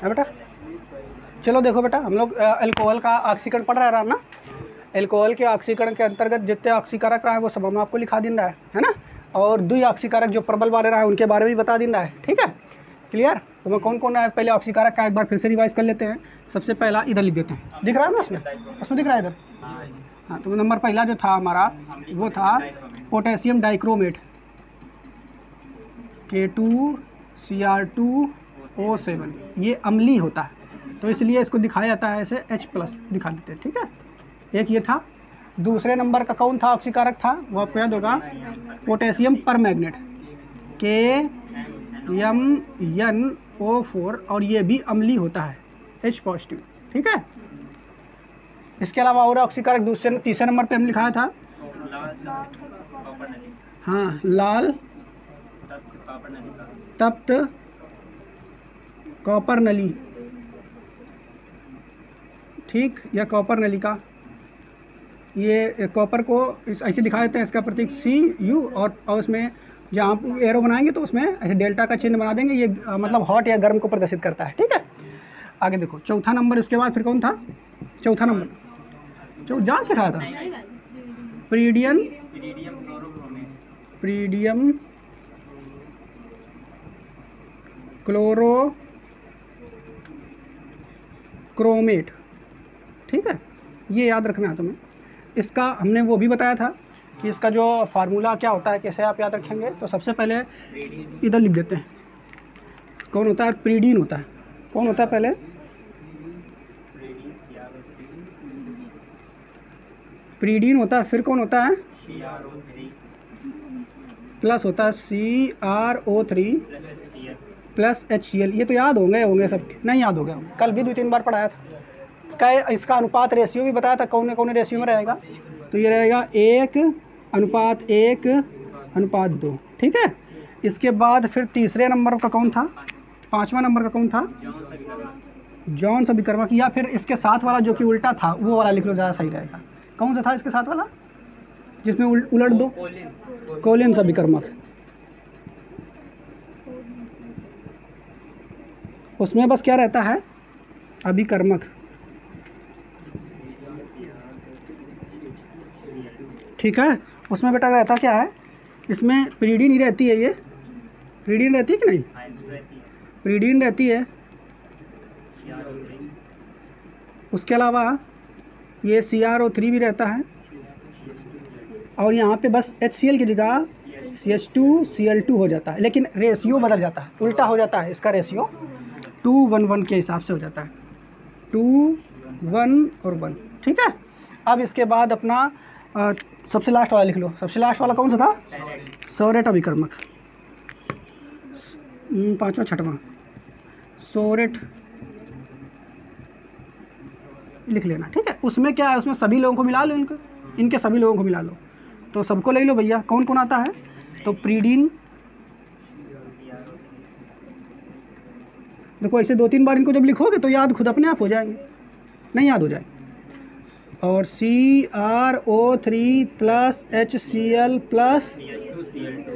बेटा चलो देखो बेटा, हम लोग अल्कोहल का ऑक्सीकरण पढ़ रहा है ना। अल्कोहल के ऑक्सीकरण के अंतर्गत जितने ऑक्सीकारक रहा है वो सब हम आपको लिखा दिन रहा है ना। और दुई ऑक्सीकारक जो प्रबल वाले रहा है उनके बारे में भी बता दिन रहा है। ठीक है, क्लियर। तो मैं कौन कौन है पहले ऑक्सीकारक का एक बार फिर से रिवाइज कर लेते हैं। सबसे पहला इधर लिख देते हैं, दिख रहा है ना उसमें दिख रहा है इधर। हाँ, तो नंबर पहला जो था हमारा वो था पोटेशियम डाइक्रोमेट K2Cr2O7। ये अम्लीय होता है तो इसलिए इसको दिखाया जाता है ऐसे H+ दिखा देते हैं। ठीक है, एक ये था। दूसरे नंबर का कौन था ऑक्सीकारक था, वो आपको याद होगा, पोटेशियम परमैंगनेट KMnO4, और ये भी अम्लीय होता है H+। ठीक है, इसके अलावा और ऑक्सीकारक दूसरे तीसरे नंबर पे हम लिखाया था, हाँ, लाल तप्त कॉपर नली, ठीक, या कॉपर नली का, ये कॉपर को ऐसे दिखा देते हैं, इसका प्रतीक Cu, और उसमें जहाँ एरो बनाएंगे तो उसमें ऐसे डेल्टा का चिन्ह बना देंगे। ये मतलब हॉट या गर्म को प्रदर्शित करता है। ठीक है, आगे देखो चौथा नंबर, उसके बाद फिर कौन था चौथा नंबर, जो जान सिखाया था, प्रीडियम क्लोरोक्रोमेट। ठीक है, ये याद रखना है तुम्हें। इसका हमने वो भी बताया था कि इसका जो फार्मूला क्या होता है, कैसे आप याद रखेंगे। तो सबसे पहले इधर लिख देते हैं, कौन होता है, प्रीडीन होता है। कौन होता है पहले, प्रीडीन होता है, फिर कौन होता है, प्लस होता है CrO3 प्लस HCl। ये तो याद होंगे सब, नहीं याद हो गए, कल भी 2-3 बार पढ़ाया था। इसका अनुपात रेशियो भी बताया था, कौन रेशियो में रहेगा। तो ये रहेगा 1:1:2। ठीक है, इसके बाद फिर तीसरे नंबर का कौन था, पांचवा नंबर का कौन था, जॉन्स अभिकर्मक, या फिर इसके साथ वाला जो कि उल्टा था वो वाला लिख लो, ज़्यादा सही रहेगा। कौन सा था इसके साथ वाला जिसमें उलट दो, कोलिन्स अभिकर्मक। उसमें बस क्या रहता है, अभिकर्मक। ठीक है, उसमें बेटा रहता क्या है, इसमें प्रीडीन ही रहती है। ये प्रीडीन रहती है कि नहीं, प्रीडीन रहती है। उसके अलावा ये CrO3 भी रहता है, और यहाँ पे बस HCl की जगह CH2Cl2 हो जाता है, लेकिन रेशियो बदल जाता है, उल्टा हो जाता है। इसका रेशियो 2:1:1 के हिसाब से हो जाता है, 2:1 और 1। ठीक है, अब इसके बाद अपना सबसे लास्ट वाला लिख लो। सबसे लास्ट वाला कौन सा था, सोरेट अभिकर्मक, पांचवा छठवां, सोरेट लिख लेना। ठीक है, उसमें क्या है, उसमें सभी लोगों को मिला लो, इनके सभी लोगों को मिला लो। तो सबको ले लो भैया, कौन कौन आता है, तो प्रीडीन, देखो ऐसे 2-3 बार इनको जब लिखोगे तो याद खुद अपने आप हो जाएंगे, नहीं याद हो जाए। और CrO3 plus HCl plus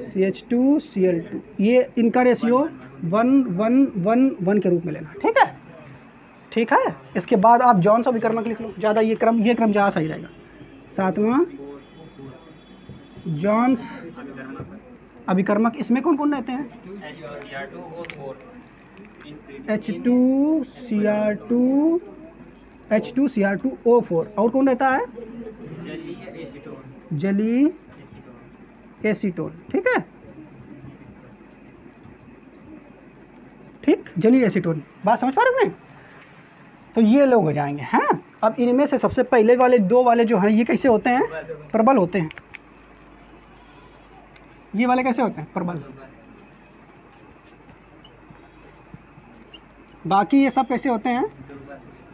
CH2Cl2, ये इनका रेशियो 1:1:1 के रूप में लेना। ठीक है, ठीक है। इसके बाद आप जॉन्स अभिकर्मक लिख लो, ज़्यादा ये क्रम ज़्यादा सही रहेगा। सातवां जॉन्स अभिकर्मक, इसमें कौन कौन रहते हैं, H2Cr2O4, और कौन रहता है, जलीय एसीटोन। ठीक है, ठीक, जलीय एसीटोन, बात समझ पा रहे हो नहीं। तो ये लोग हो जाएंगे, है ना। अब इनमें से सबसे पहले वाले दो वाले जो हैं, ये कैसे होते हैं, प्रबल होते हैं। ये वाले कैसे होते हैं, प्रबल। बाकी ये सब कैसे होते हैं,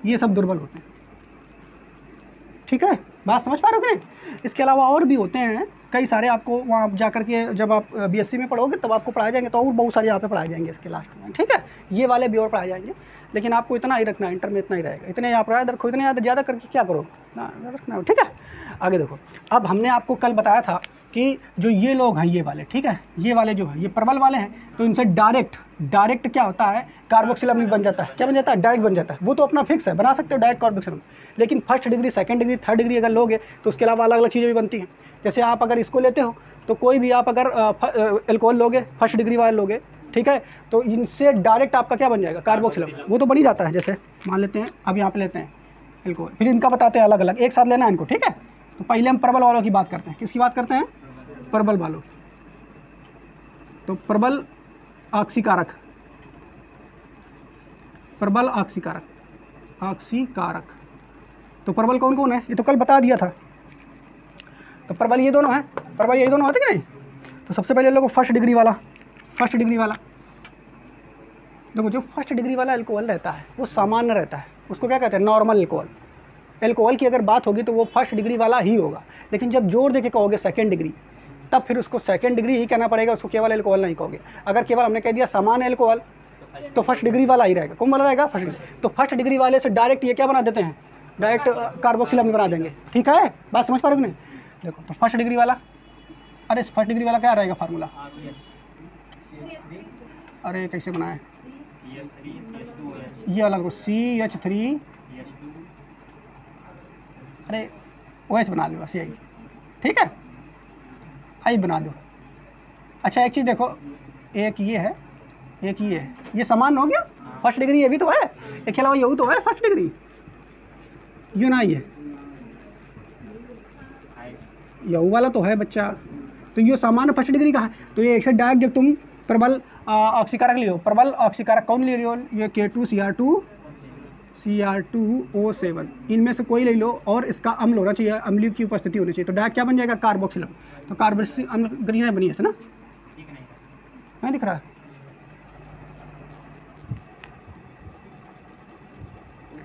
ये सब दुर्बल होते हैं। ठीक है, बात समझ पा रहे हो कि नहीं। इसके अलावा और भी होते हैं कई सारे, आपको वहाँ जा कर के जब आप BSc में पढ़ोगे तब आपको पढ़ाए जाएंगे, तो और बहुत सारे यहाँ पे पढ़ाए जाएंगे इसके लास्ट में। ठीक है, ये वाले भी और पढ़ाए जाएंगे, लेकिन आपको इतना ही रखना है, इंटर में इतना ही रहेगा। इतने आप याद रखो, इतने याद ज़्यादा करके क्या करो, ना, ठीक है। आगे देखो, अब हमने आपको कल बताया था कि जो ये लोग हैं ये वाले, ठीक है, ये वाले जो है ये प्रबल वाले हैं, तो इनसे डायरेक्ट क्या होता है, कार्बोक्सिल अम्ल बन जाता है। क्या बन जाता है? डायरेक्ट बन जाता है। वो तो अपना फिक्स है, बना सकते हो डायरेक्ट कार्बोक्सिल अम्ल, लेकिन first degree, second degree, third degree अगर लोगे तो उसके अलावा अलग अलग चीज़ें भी बनती हैं। जैसे आप अगर इसको लेते हो तो कोई भी आप अगर एल्कोहल लोगे, फर्स्ट डिग्री वाले लोगे, ठीक है, तो इनसे डायरेक्ट आपका क्या बन जाएगा? कार्बोक्सिल अम्ल। वो तो बन ही जाता है। जैसे मान लेते हैं, अब यहाँ पे लेते हैं एल्कोहल, फिर इनका बताते हैं अलग अलग, एक साथ लेना है इनको, ठीक है। तो पहले हम प्रबल वालों की बात करते हैं। किसकी बात करते हैं? प्रबल वालों। तो प्रबल ऑक्सीकारक, प्रबल ऑक्सीकारक। तो प्रबल कौन कौन है? ये तो कल बता दिया था। तो प्रबल ये दोनों हैं, प्रबल यही दोनों होते कि नहीं? तो सबसे पहले लोगों फर्स्ट डिग्री वाला, देखो जो फर्स्ट डिग्री वाला अल्कोहल रहता है वो सामान्य रहता है, उसको क्या कहते हैं? Normal alcohol. अल्कोहल की अगर बात होगी तो वो फर्स्ट डिग्री वाला ही होगा, लेकिन जब जोर देके कहोगे सेकंड डिग्री, तब फिर उसको सेकंड डिग्री ही कहना पड़ेगा, उसको केवल अल्कोहल नहीं कहोगे। अगर केवल हमने कह दिया सामान्य अल्कोहल तो फर्स्ट डिग्री वाला ही रहेगा। कौन वाला रहेगा? First degree. तो फर्स्ट डिग्री वाले से डायरेक्ट ये क्या बना देते हैं? डायरेक्ट कार्बोक्सिल अम्ल बना देंगे। ठीक है, बात समझ पा रहे हो नहीं? देखो तो फर्स्ट डिग्री वाला, अरे फर्स्ट डिग्री वाला क्या रहेगा फार्मूला? अरे कैसे बनाए ये वाला? CH3, अरे OH बना लो बस, यही ठीक है, आई बना दो। अच्छा एक चीज़ देखो, एक ये है, एक ये है, ये समान हो गया। फर्स्ट डिग्री ये भी तो है, एक के अलावा यही तो है फर्स्ट डिग्री, यू ना, ये यू वाला तो है बच्चा। तो ये सामान्य फर्स्ट डिग्री का है। तो ये एक से डायरेक्ट जब तुम प्रबल ऑक्सीकारक लियो, प्रबल ऑक्सीकारक कौन ले रही हो? ये K2Cr2O7, इनमें से कोई ले लो और इसका अम्ल होना चाहिए, अम्लीय की उपस्थिति होनी चाहिए। तो डायरेक्ट क्या बन जाएगा? कार्बोक्सिल अम्ल। तो कार्बोक्सिल अम्ल ग्रीन बनी है ना, नहीं दिख रहा है?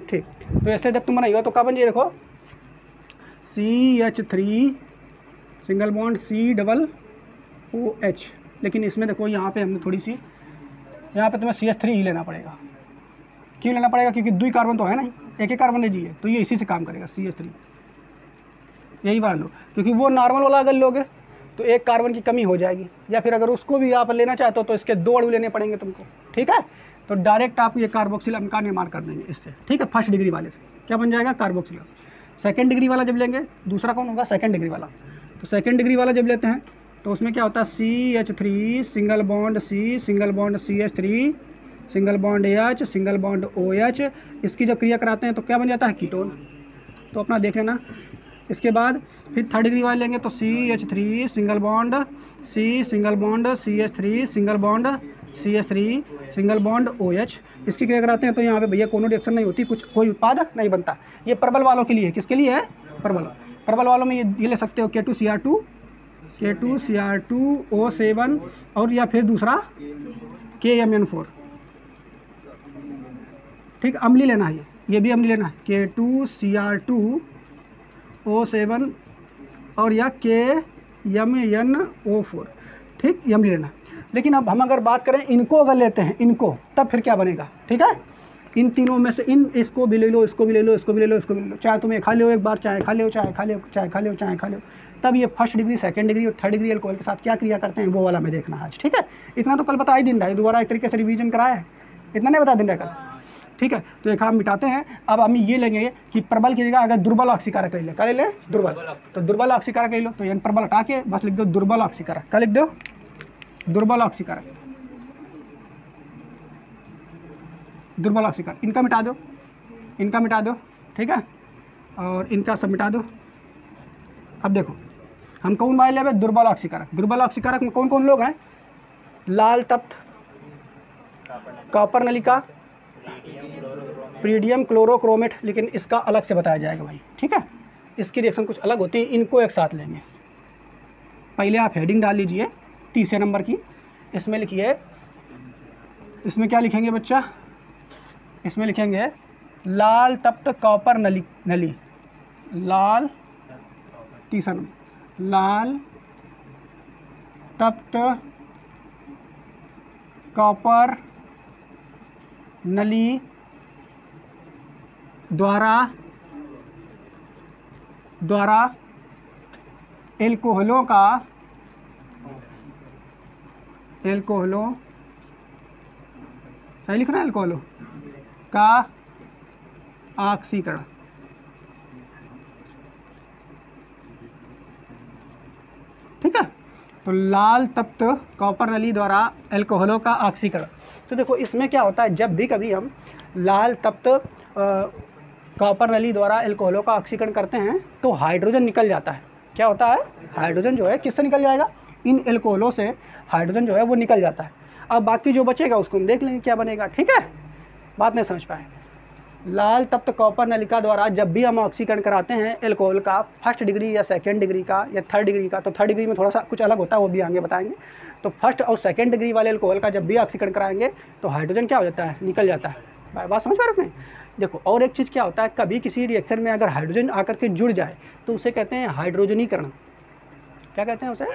ठीक, तो ऐसे जब तुम बनाइएगा तो क्या बन जाएगा? देखो CH3 सिंगल बॉन्ड COOH, लेकिन इसमें देखो यहाँ पे हमने थोड़ी सी, यहाँ पे तुम्हें CH3 ही लेना पड़ेगा। क्यों लेना पड़ेगा? क्योंकि 2 कार्बन तो है नहीं, एक ही कार्बन लीजिए, तो ये इसी से काम करेगा, CH3 यही मान लो। क्योंकि वो नॉर्मल वाला अगर लोगे तो एक कार्बन की कमी हो जाएगी, या फिर अगर उसको भी आप लेना चाहते हो तो इसके 2 अणु लेने पड़ेंगे तुमको। ठीक है, तो डायरेक्ट आप ये कार्बोक्सिल अम्ल का निर्माण कर देंगे इससे। ठीक है, फर्स्ट डिग्री वाले से क्या बन जाएगा? कार्बोक्सिल। सेकेंड डिग्री वाला जब लेंगे, दूसरा कौन होगा? सेकेंड डिग्री वाला। तो सेकेंड डिग्री वाला जब लेते हैं तो उसमें क्या होता है? CH3 single bond C single bond CH3 single bond H single bond OH, इसकी जब क्रिया कराते हैं तो क्या बन जाता है? कीटोन। तो अपना देख लेना। इसके बाद फिर थर्ड डिग्री वाले लेंगे तो CH3 single bond C single bond CH3 single bond CH3 single bond OH, इसकी क्रिया कराते हैं तो यहाँ पे भैया कोनो रिएक्शन नहीं होती, कुछ कोई उत्पाद नहीं बनता। ये प्रबल वालों के लिए है। किसके लिए है? प्रबल वालों में ये ले सकते हो K2Cr2O7, और या फिर दूसरा KMN4। ठीक, अम्ली लेना है, ये भी अम्ली लेना है, K2Cr2O7 और या KMNO4। ठीक, ये अम्ली लेना। लेकिन अब हम अगर बात करें इनको अगर लेते हैं इनको, तब फिर क्या बनेगा? ठीक है, इन तीनों में से इसको भी ले लो, इसको भी ले लो, इसको भी ले लो, इसको भी ले लो, चाहे तुम्हें खा लो एक बार, चाहे खा लो, चाहे खा लो, चाहे खा लो, चाहे खा लो, तब ये फर्स्ट डिग्री, सेकंड डिग्री और थर्ड डिग्री अल्कोहल के साथ क्या क्रिया करते हैं वो वाला मैं देखना है आज। ठीक है, इतना तो कल बता ही दिन रहा है, दोबारा एक तरीके से रिवीजन कराया है, इतना नहीं बता दिन रहा कल। ठीक है, तो एक हम मिटाते हैं। अब हम ये लेंगे कि प्रबल की जगह अगर दुर्बल ऑक्सीकारक ले ले, क्या ले ले? दुर्बल। तो दुर्बल ऑक्सीकारक ले लो, तो यानी प्रबल हटा के बस लिख दो दुर्बल ऑक्सीकारक। क्या लिख दो? दुर्बल ऑक्सीकारक, दुर्बल ऑक्सीकारक। इनका मिटा दो, इनका मिटा दो, ठीक है, और इनका सब मिटा दो। अब देखो हम कौन वाले लेवे? दुर्बल ऑक्सीकारक। दुर्बल ऑक्सीकारक में कौन कौन लोग हैं? लाल तप्त, कॉपर नलिका, प्रीडियम क्लोरोक्रोमेट, लेकिन इसका अलग से बताया जाएगा भाई। ठीक है, इसकी रिएक्शन कुछ अलग होती है, इनको एक साथ लेंगे। पहले आप हेडिंग डाल लीजिए तीसरे नंबर की, इसमें लिखिए, इसमें क्या लिखेंगे बच्चा? इसमें लिखेंगे लाल तप्त कॉपर नली, लाल, तीसरा नंबर, लाल तप्त कॉपर नली द्वारा द्वारा एल्कोहलों सही लिखना है, एल्कोहलों का ऑक्सीकरण। ठीक है, तो लाल तप्त कॉपर नली द्वारा एल्कोहलों का ऑक्सीकरण। तो देखो इसमें क्या होता है, जब भी कभी हम लाल तप्त कॉपर नली द्वारा एल्कोहलों का ऑक्सीकरण करते हैं तो हाइड्रोजन निकल जाता है। क्या होता है, हाइड्रोजन जो है किससे निकल जाएगा, इन एल्कोहलों से हाइड्रोजन जो है वो निकल जाता है। अब बाकी जो बचेगा उसको हम देख लेंगे क्या बनेगा। ठीक है, बात नहीं समझ पाए। लाल तप्त कॉपर नलिका द्वारा जब भी हम ऑक्सीकरण कराते हैं एल्कोहल का, फर्स्ट डिग्री या सेकेंड डिग्री का या थर्ड डिग्री का, तो थर्ड डिग्री में थोड़ा सा कुछ अलग होता है, वो भी आगे बताएंगे। तो फर्स्ट और सेकेंड डिग्री वाले एल्कोहल का जब भी ऑक्सीकरण कराएंगे तो हाइड्रोजन क्या हो जाता है, निकल जाता है। बात समझ पा रहे हैं। देखो और एक चीज़ क्या होता है, कभी किसी रिएक्शन में अगर हाइड्रोजन आकर के जुड़ जाए तो उसे कहते हैं हाइड्रोजनीकरण। क्या कहते हैं उसे,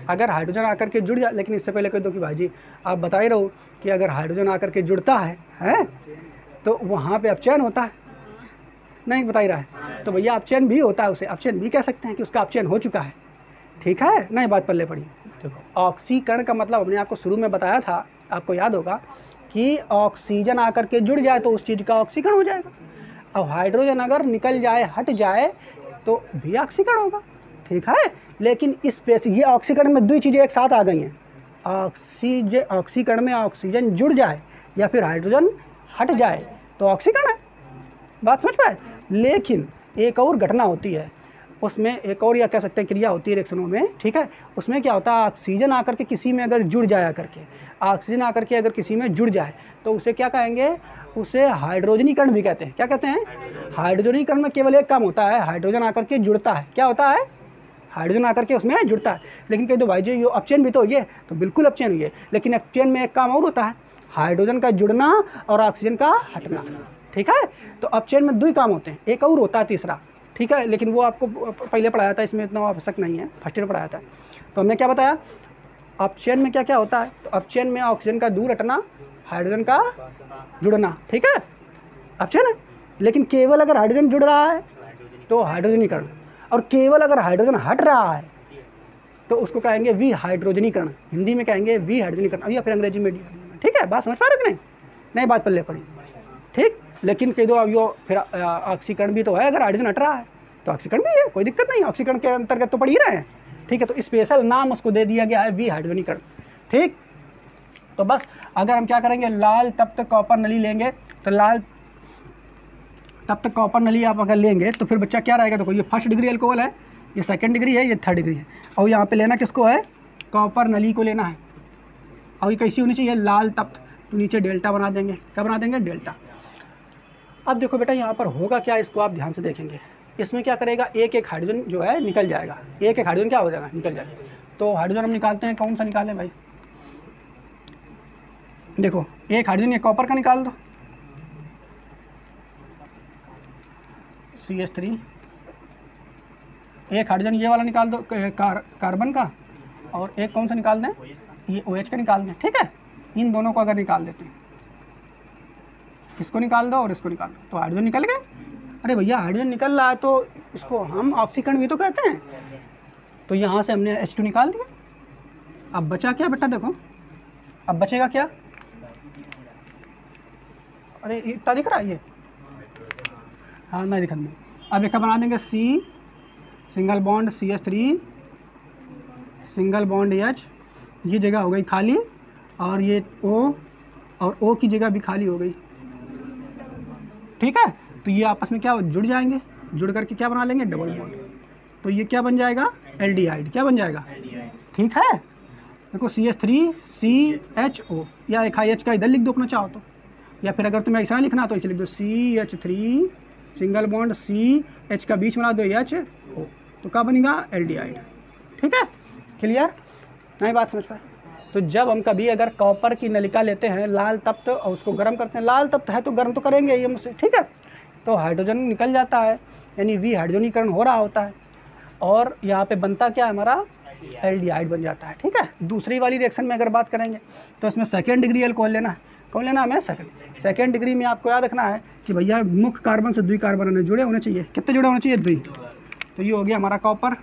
अगर हाइड्रोजन आकर के जुड़ जाए। लेकिन इससे पहले कह दो कि भाई जी आप बता ही रहो कि अगर हाइड्रोजन आकर के जुड़ता है तो वहाँ पे अपचयन होता है, नहीं बता ही रहा है, तो भैया अपचयन भी होता है, उसे अपचयन भी कह सकते हैं कि उसका अपचयन हो चुका है। ठीक है, नहीं बात पल्ले पड़ी। देखो ऑक्सीकरण का मतलब हमने आपको शुरू में बताया था, आपको याद होगा कि ऑक्सीजन आकर के जुड़ जाए तो उस चीज़ का ऑक्सीकरण हो जाएगा। अब हाइड्रोजन अगर निकल जाए, हट जाए तो भी ऑक्सीकरण होगा। ठीक है, लेकिन इस ये ऑक्सीकरण में दो चीज़ें एक साथ आ गई हैं, ऑक्सीकरण में ऑक्सीजन जुड़ जाए या फिर हाइड्रोजन हट जाए तो ऑक्सीकरण है। बात समझ पाए। लेकिन एक और घटना होती है उसमें, एक और या कह सकते हैं क्रिया होती है रिएक्शनों में। ठीक है, उसमें क्या होता है, ऑक्सीजन आकर के किसी में अगर जुड़ जाया करके, ऑक्सीजन आकर के अगर किसी में जुड़ जाए तो उसे क्या कहेंगे, उसे हाइड्रोजनीकरण भी कहते हैं। क्या कहते हैं, हाइड्रोजनीकरण में केवल एक काम होता है, हाइड्रोजन आकर के जुड़ता है। क्या होता है, हाइड्रोजन आकर के उसमें जुड़ता है। लेकिन कह दो भाई जी ये अपचयन भी तो हुई है, तो बिल्कुल अपचयन हुई है, लेकिन अपचयन में एक काम और होता है, हाइड्रोजन का जुड़ना और ऑक्सीजन का हटना। ठीक है, तो अपचयन में दो ही काम होते हैं, एक और होता है तीसरा। ठीक है, लेकिन वो आपको पहले पढ़ाया था, इसमें इतना आवश्यक नहीं है, फर्स्ट ईयर पढ़ाया था। तो हमने क्या बताया, अपचयन में क्या क्या होता है, तो अपचयन में ऑक्सीजन का दूर हटना, हाइड्रोजन का जुड़ना। ठीक है, अपचयन है। लेकिन केवल अगर हाइड्रोजन जुड़ रहा है तो हाइड्रोजनीकरण, और केवल अगर हाइड्रोजन हट रहा है तो उसको कहेंगे विहाइड्रोजनीकरण। हिंदी में कहेंगे विहाइड्रोजनीकरण या फिर अंग्रेजी में। ठीक है, बात समझ पा रहे कि नहीं बात पल्ले पड़ी। ठीक, लेकिन कह दो अब यो फिर ऑक्सीकरण भी तो है, अगर हाइड्रोजन हट रहा है तो ऑक्सीकरण भी है, कोई दिक्कत नहीं, ऑक्सीकरण के अंतर्गत तो पढ़ ही रहे हैं। ठीक है, तो स्पेशल नाम उसको दे दिया गया है विहाइड्रोजनीकरण। ठीक, तो बस अगर हम क्या करेंगे, लाल तप्त कॉपर नली लेंगे, तो लाल तप्त कॉपर नली आप अगर लेंगे तो फिर बच्चा क्या रहेगा, देखो ये फर्स्ट डिग्री अल्कोहल है, ये सेकंड डिग्री है, ये थर्ड डिग्री है, और यहाँ पे लेना किसको है, कॉपर नली को लेना है। और ये कैसी होनी चाहिए, लाल तप्त, तो नीचे डेल्टा बना देंगे। क्या बना देंगे, डेल्टा। अब देखो बेटा यहाँ पर होगा क्या, इसको आप ध्यान से देखेंगे। इसमें क्या करेगा, एक एक हाइड्रोजन जो है निकल जाएगा, एक एक हाइड्रोजन क्या हो जाएगा, निकल जाएगा। तो हाइड्रोजन हम निकालते हैं, कौन सा निकालें भाई, देखो एक हाइड्रोजन ये कॉपर का निकाल दो, CH3, एक हाइड्रोजन ये वाला निकाल दो कार्बन का, और एक कौन सा निकाल दें, ये OH का निकाल दें। ठीक है, इन दोनों को अगर निकाल देते हैं, इसको निकाल दो और इसको निकाल दो, तो हाइड्रोजन निकल गए। अरे भैया हाइड्रोजन निकल रहा है तो इसको हम ऑक्सीकरण भी तो कहते हैं। तो यहाँ से हमने H2 निकाल दिया। अब बचा क्या बेटा, देखो अब बचेगा क्या, अरे इतना दिख रहा है ये, हाँ नहीं दिखा। अब एक बना देंगे C single bond CH3 single bond H, ये जगह हो गई खाली, और ये O और O की जगह भी खाली हो गई। ठीक है, तो ये आपस में क्या जुड़ जाएंगे, जुड़ करके क्या बना लेंगे, डबल बॉन्ड। तो ये क्या बन जाएगा, एल्डिहाइड। क्या बन जाएगा, ठीक है। देखो CH3CHO, या एक H का इधर लिख दो अपना चाहो तो, या फिर अगर तुम्हें ऐसा लिखना तो इसे लिख दो CH3 सिंगल बॉन्ड CH का बीच में ला दो HO, तो क्या बनेगा, एल्डिहाइड। ठीक है, क्लियर, नहीं बात समझ पाए। तो जब हम कभी अगर कॉपर की नलिका लेते हैं लाल तप्त और उसको गर्म करते हैं, लाल तप्त है तो गर्म तो करेंगे ये मुझसे, ठीक है, तो हाइड्रोजन निकल जाता है, यानी विहाइड्रोजनीकरण हो रहा होता है, और यहाँ पे बनता क्या है हमारा, एल्डिहाइड बन जाता है। ठीक है, दूसरी वाली रिएक्शन में अगर बात करेंगे तो इसमें सेकेंड डिग्री अल्कोहल लेना है। कौन लेना है हमें, सेकेंड डिग्री में आपको याद रखना है कि भैया मुख्य कार्बन से द्वि कार्बन जुड़े होने चाहिए। कितने जुड़े होने चाहिए, द्वि। तो ये हो गया हमारा कॉपर,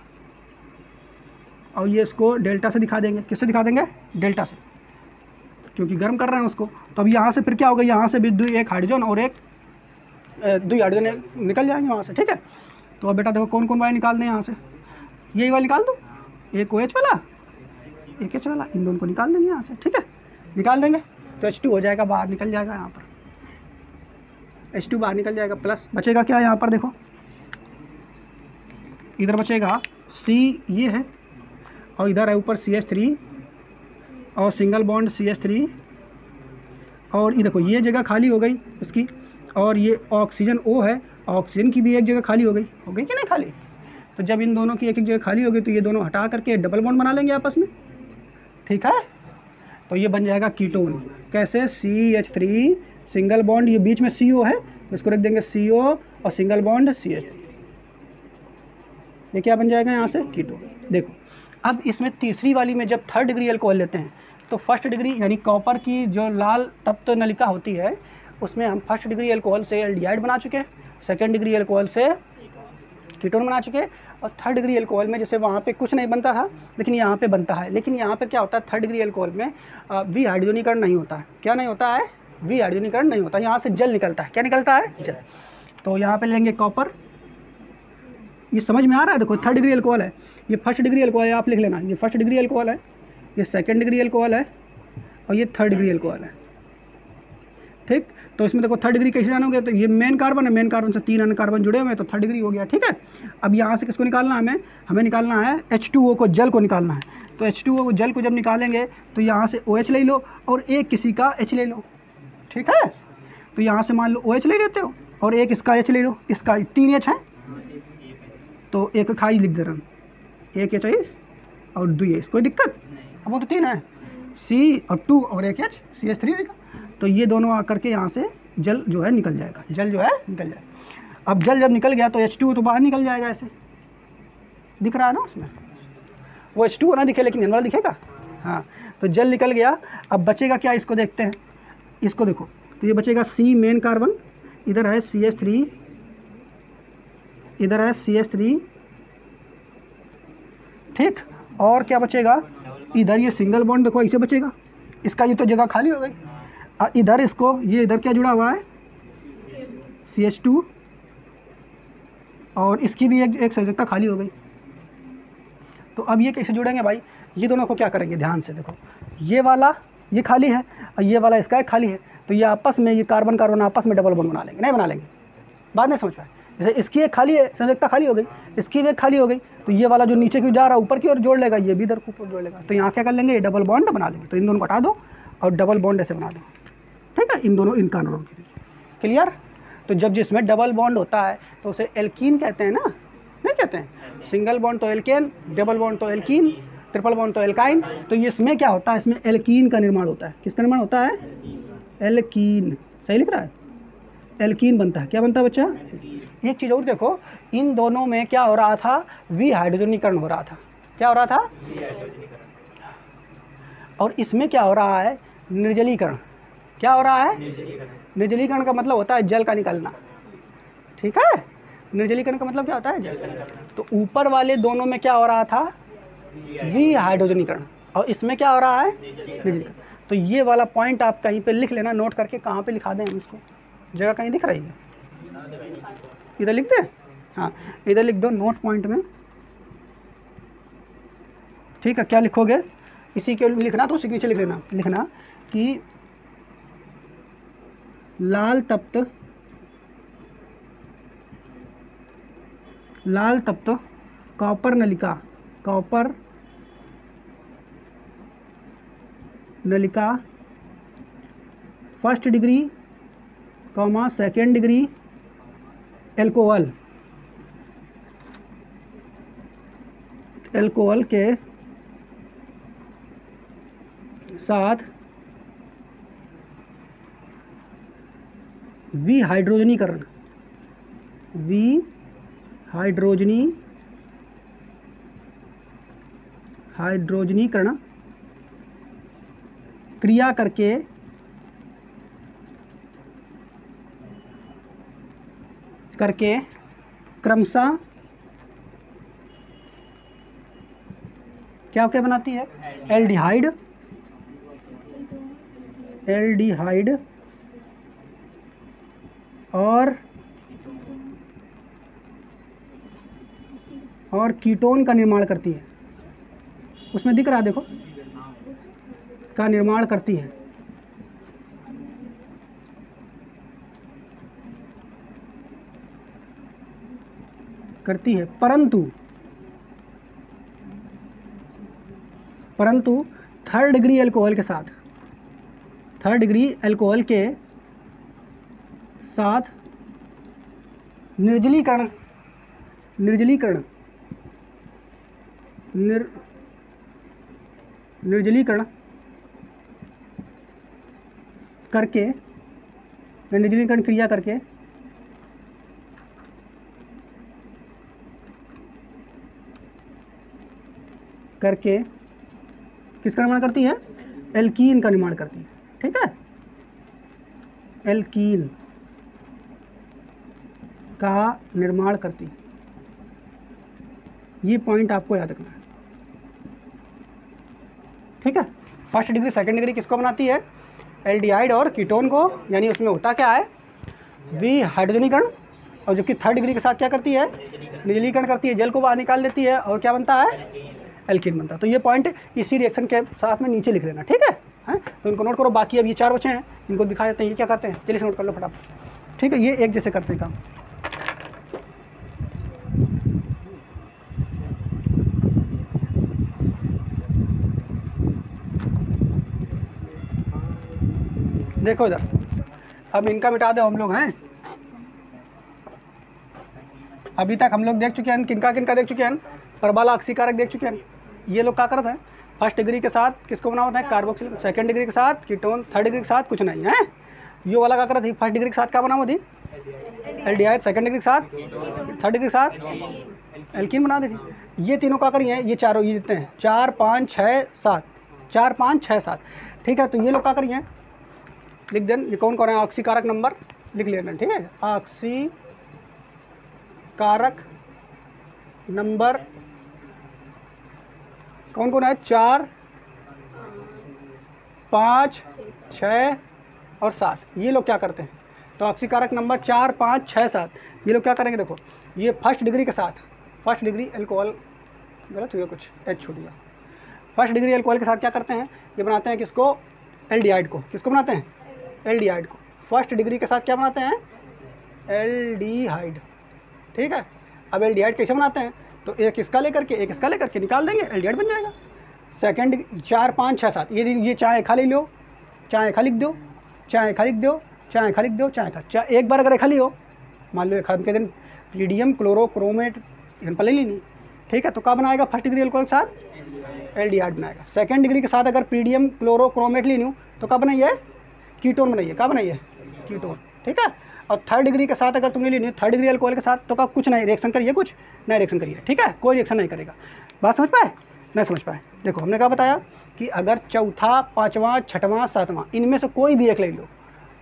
और ये इसको डेल्टा से दिखा देंगे। किससे दिखा देंगे? डेल्टा से, क्योंकि गर्म कर रहे हैं उसको। तो अब यहाँ से फिर क्या होगा, यहाँ से भी एक हाइड्रोजन और एक 2 हाइड्रोजन निकल जाएंगे वहाँ से, ठीक है। तो अब बेटा देखो कौन कौन वाले निकाल दें यहाँ से, यही वाला निकाल दो, एक OH वाला, एक H वाला, इन दोनों को निकाल देंगे यहाँ से, ठीक है। निकाल देंगे तो H2 हो जाएगा, बाहर निकल जाएगा यहाँ पर, H2 बाहर निकल जाएगा। प्लस बचेगा क्या यहाँ पर, देखो इधर बचेगा C ये है, और इधर है ऊपर CH3 और सिंगल बॉन्ड CH3, और ये देखो ये जगह खाली हो गई इसकी, और ये ऑक्सीजन O है, ऑक्सीजन की भी एक जगह खाली हो गई कि नहीं खाली। तो जब इन दोनों की एक एक जगह खाली होगी तो ये दोनों हटा करके डबल बॉन्ड बना लेंगे आपस में, ठीक है। तो ये बन जाएगा कीटोन। कैसे? CH3 सिंगल बॉन्ड, ये बीच में CO है तो इसको रख देंगे CO और सिंगल बॉन्ड CH3, ये क्या बन जाएगा यहाँ से? कीटोन। देखो अब इसमें तीसरी वाली में जब 3rd डिग्री अल्कोहल लेते हैं तो 1st डिग्री यानी कॉपर की जो लाल तप्त नलिका होती है उसमें हम 1st डिग्री अल्कोहल से एल्डिहाइड बना चुके हैं, 2nd डिग्री अल्कोहल से कीटोन बना चुके हैं, और 3rd डिग्री अल्कोहल में जैसे वहाँ पे कुछ नहीं बनता था लेकिन यहाँ पे बनता है। लेकिन यहाँ पे क्या होता है, 3rd डिग्री अल्कोहल में विहाइड्रोजनीकरण नहीं होता है। क्या नहीं होता है? विहाइड्रोजनीकरण नहीं होता, यहाँ से जल निकलता है। क्या निकलता है? जल। तो यहाँ पे लेंगे कॉपर, ये समझ में आ रहा है? देखो 3rd डिग्री अल्कोहल है, ये 1st डिग्री अल्कोहल है, आप लिख लेना, ये 1st डिग्री अल्कोहल है, ये 2nd डिग्री अल्कोहल है, और ये 3rd डिग्री अल्कोहल है, ठीक। तो इसमें देखो 3rd डिग्री कैसे जानोगे, तो ये मेन कार्बन है, मेन कार्बन से 3 अन्य कार्बन जुड़े हुए हैं तो 3rd डिग्री हो गया, ठीक है। अब यहाँ से किसको निकालना है हमें निकालना है H2O को, जल को निकालना है। तो H2O को, जल को जब निकालेंगे तो यहाँ से OH ले लो और एक किसी का H ले लो, ठीक है। तो यहाँ से मान लो OH ले लेते हो और एक इसका H ले लो, इसका 3 H है तो एक खाई लिख दे रहा हूँ, एक H और 2 H, कोई दिक्कत? अब वो तो 3 है, C और 2 और एक H, CH3 लिखा। तो ये दोनों आकर के यहाँ से जल जो है निकल जाएगा, जल जो है निकल जाएगा। अब जल जब निकल गया तो H2 तो बाहर निकल जाएगा, ऐसे दिख रहा है ना उसमें, वो H2 ना दिखे लेकिन वाला दिखेगा, हाँ। तो जल निकल गया, अब बचेगा क्या, इसको देखते हैं। इसको देखो तो ये बचेगा C मेन कार्बन, इधर है CH3, इधर है CH3, ठीक। और क्या बचेगा, इधर ये सिंगल बॉन्ड देखो ऐसे बचेगा, इसका ये तो जगह खाली हो गई। इधर इसको, ये इधर क्या जुड़ा हुआ है CH2, और इसकी भी एक संयोजकता खाली हो गई। तो अब ये कैसे जुड़ेंगे भाई, ये दोनों को क्या करेंगे, ध्यान से देखो, ये वाला ये खाली है और ये वाला इसका एक खाली है, तो ये आपस में, ये कार्बन कार्बन आपस में डबल बॉन्ड बना लेंगे, नहीं बना लेंगे, बात नहीं समझ पाए। जैसे इसकी एक खाली है, संयोजकता खाली हो गई, इसकी भी एक खाली हो गई, तो ये वाला जो नीचे की जा रहा है ऊपर की ओर जोड़ लेगा, ये भी इधर ऊपर जोड़ लेगा, तो यहाँ क्या कर लेंगे, ये डबल बॉन्ड बना लेंगे। तो इन दोनों को हटा दो और डबल बॉन्ड ऐसे बना दो, ठीक है, इन दोनों इन कार्बनों के बीच, क्लियर। तो जब जिसमें डबल बॉन्ड होता है तो उसे एल्कीन कहते हैं ना, नहीं कहते हैं? सिंगल बॉन्ड तो एल्केन, डबल बॉन्ड तो एल्कीन, ट्रिपल बॉन्ड तो एल्काइन। तो ये इसमें क्या होता है, इसमें एल्कीन का निर्माण होता है। किसका निर्माण होता है? एल्कीन, सही लिख रहा है, एल्कीन बनता है। क्या बनता है बच्चा? एक चीज़ और देखो, इन दोनों में क्या हो रहा था, विहाइड्रोजनीकरण हो रहा था। क्या हो रहा था? और इसमें क्या हो रहा है, निर्जलीकरण। क्या हो रहा है? निर्जलीकरण का मतलब होता है जल का निकलना, ठीक है। निर्जलीकरण का मतलब क्या होता है? जल। तो ऊपर वाले दोनों में क्या हो रहा था, विहाइड्रोजनीकरण, और इसमें क्या हो रहा है, निर्जलीकरण। तो ये वाला पॉइंट आप कहीं पे लिख लेना, नोट करके, कहाँ पे लिखा दें हम इसको, जगह कहीं दिख रही है, इधर लिख दें, हाँ इधर लिख दो नोट पॉइंट में, ठीक है। क्या लिखोगे, इसी के लिखना, तो उसी के नीचे लिख लेना, लिखना कि लाल तप्त कॉपर नलिका, कॉपर नलिका 1st degree, 2nd degree alcohol, alcohol के साथ विहाइड्रोजनीकरण, हाइड्रोजनीकरण क्रिया करके क्रमशः क्या क्या बनाती है? एल्डिहाइड, एल्डिहाइड और कीटोन का निर्माण करती है। उसमें दिख रहा है देखो, का निर्माण करती है। परंतु थर्ड डिग्री अल्कोहल के साथ, थर्ड डिग्री अल्कोहल के साथ निर्जलीकरण करके, निर्जलीकरण क्रिया करके किसका निर्माण करती है? एल्कीन का निर्माण करती है। ठीक है, एल्कीन का निर्माण करती है। ये पॉइंट आपको याद रखना है। ठीक है, फर्स्ट डिग्री सेकंड डिग्री किसको बनाती है? एल्डिहाइड और कीटोन को, यानी उसमें होता क्या है? विहाइड्रोजनीकरण। और जबकि थर्ड डिग्री के साथ क्या करती है? निर्जलीकरण करती है, जल को बाहर निकाल देती है और क्या बनता है? एल्कीन बनता है। तो ये पॉइंट इसी रिएक्शन के साथ में नीचे लिख लेना। ठीक है, तो इनको नोट करो। बाकी अब ये 4 बचे हैं, इनको दिखा देते हैं ये क्या करते हैं। चलिए नोट कर लो फटाफट। ठीक है, ये एक जैसे करते हैं काम। देखो इधर, अब इनका मिटा दो हम लोग हैं। अभी तक हम लोग देख चुके हैं, किनका किनका देख चुके हैं? प्रबल ऑक्सीकारक देख चुके हैं। ये लोग क्या करते हैं? फर्स्ट डिग्री के साथ किसको बना होता है? कार्बोक्सिल। सेकंड डिग्री के साथ कीटोन। थर्ड डिग्री के साथ कुछ नहीं है। ये वाला क्या करती? फर्स्ट डिग्री के साथ क्या बना होती? एल्डिहाइड। सेकंड डिग्री के साथ, थर्ड डिग्री के साथ एल्कीन बना देती। ये तीनों क्या करी हैं? ये चारों, ये जितने हैं 4 5 6 7, 4 5 6 7। ठीक है, तो ये लोग क्या करी हैं? लिख दें, ये कौन कौन है? ऑक्सीकारक नंबर लिख लेना। ठीक है, ऑक्सीकारक नंबर कौन कौन है? 4 5 6 और 7। ये लोग क्या करते हैं? तो ऑक्सीकारक नंबर 4 5 6 7, ये लोग क्या करेंगे? देखो, ये फर्स्ट डिग्री के साथ, फर्स्ट डिग्री अल्कोहल, गलत हुआ कुछ, एच छूट गया। फर्स्ट डिग्री अल्कोहल के साथ क्या करते हैं? ये बनाते हैं किसको? एल्डिहाइड को। किसको बनाते हैं? एल्डिहाइड को। फर्स्ट डिग्री के साथ क्या बनाते हैं? एल्डिहाइड। ठीक है, अब एल्डिहाइड कैसे बनाते हैं? तो एक इसका लेकर के, एक इसका लेकर के निकाल देंगे, एल्डिहाइड बन जाएगा। सेकंड 4 5 6 7, ये चाहे खाली लो, चाहे खाली लिख दो, चाहे खाली लिख दो, चाहे खाली लिख दो, चाहे एक बार अगर खाली हो, मान लो हम कहते हैं पीडियम क्लोरोक्रोमेट, एग्जाम्पल ले लेनी। ठीक है, तो क्या बनाएगा? फर्स्ट डिग्री अल्कोहल के साथ एल्डिहाइड बनाएगा। सेकंड डिग्री के साथ अगर पीडियम क्लोरोक्रोमेट ले लूँ तो क्या बनाइए? कीटोन बनाइए। क्या बनाइए? कीटोन। ठीक है, और थर्ड डिग्री के साथ अगर तुमने लेनी, थर्ड डिग्री अल्कोहल के साथ, तो क्या कुछ नहीं रिएक्शन करिए, कुछ नहीं रिएक्शन करिए। ठीक है, कोई रिएक्शन नहीं करेगा। बात समझ पाए? नहीं समझ पाए? देखो, हमने क्या बताया कि अगर चौथा, पाँचवां, छठवां, सातवां, इनमें से कोई भी एक ले लो,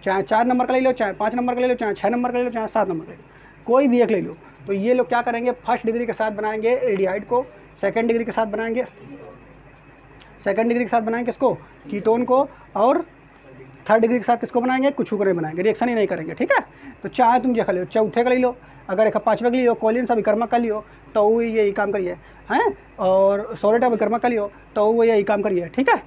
चाहे 4 नंबर का ले लो, चाहे 5 नंबर का ले लो, चाहे 6 नंबर का ले लो, चाहे 7 नंबर का ले लो, कोई भी एक ले लो, तो ये लोग क्या करेंगे? फर्स्ट डिग्री के साथ बनाएंगे एल्डिहाइड को, सेकंड डिग्री के साथ बनाएंगे, किसको? कीटोन को, और थर्ड डिग्री के साथ किसको बनाएंगे? कुछ नहीं बनाएंगे, रिएक्शन ही नहीं करेंगे। ठीक है, तो चाहे तुम जैसा ले लो, चौथे का ले लो, अगर एक 5वें का लियो, कोलिन से अभिकर्मक का लियो, तो वो यही काम करिए हैं, और सोरेट अभिकर्मक का लियो तो वो यही काम करिए। ठीक है,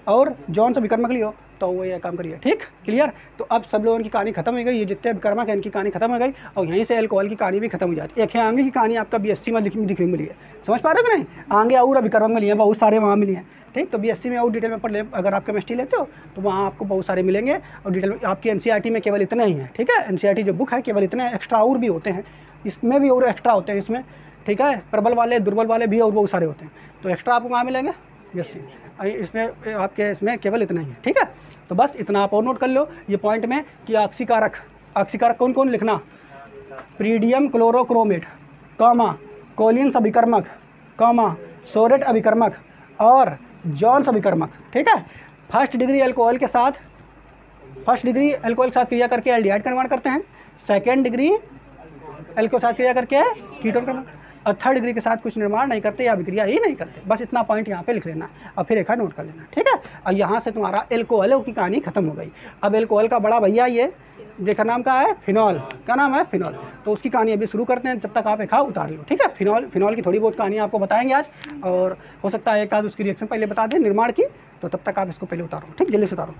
और जॉन से अभिकर्मक लियो तो वो यही काम करिए। ठीक, क्लियर? तो अब सब लोगों की कहानी खत्म हो गई। ये जितने अभिकर्मक हैं इनकी कहानी खत्म हो गई, और यहीं से अल्कोहल की कहानी भी खत्म हो जाती है। एक है आगे की कहानी आपका BSc में दिखी मिली है, समझ पा रहे हो कि नहीं? आगे और अभिकर्मक मिली है, बहुत सारे वहाँ मिली हैं। ठीक, तो BSc में और डिटेल में पढ़ ले। अगर आप केमिस्ट्री लेते हो तो वहाँ आपको बहुत सारे मिलेंगे, और डिटेल में आपकी NCERT में केवल इतने ही हैं। ठीक है, NCERT जो बुक है केवल इतने, एक्स्ट्रा और भी होते हैं, इसमें भी और एक्स्ट्रा होते हैं इसमें। ठीक है, प्रबल वाले, दुर्बल वाले भी और बहुत सारे होते हैं, तो एक्स्ट्रा आपको कहाँ मिलेंगे? BSc इसमें, आपके इसमें केवल इतना ही है। ठीक है, तो बस इतना आप और नोट कर लो ये पॉइंट में कि ऑक्सीकारक कौन कौन लिखना? पीडियम क्लोरोक्रोमेट, कोलिन्स अभिकर्मक, सोरेट अभिकर्मक और जॉन्स अभिकर्मक। ठीक है, फर्स्ट डिग्री अल्कोहल के साथ क्रिया करके एल्डिहाइड का निर्माण करते हैं, सेकेंड डिग्री अल्कोहल के साथ क्रिया करके कीटोन का, और थर्ड डिग्री के साथ कुछ निर्माण नहीं करते या अभिक्रिया ही नहीं करते। बस इतना पॉइंट यहाँ पे लिख लेना और फिर रेखा नोट कर लेना, ठीक है। और यहाँ से तुम्हारा एल्कोहल की कहानी खत्म हो गई। अब एल्कोहल का बड़ा भैया ये देखा नाम का है फिनॉल, क्या नाम है फिनॉल, तो उसकी कहानी अभी शुरू करते हैं। जब तक आप एक उतार लो, ठीक है। फिनॉल की थोड़ी बहुत कहानी आपको बताएंगे आज, और हो सकता है एक आध उसकी रिएक्शन पहले बता दें निर्माण की, तो तब तक आप इसको पहले उतारो, ठीक, जल्दी से उतारो।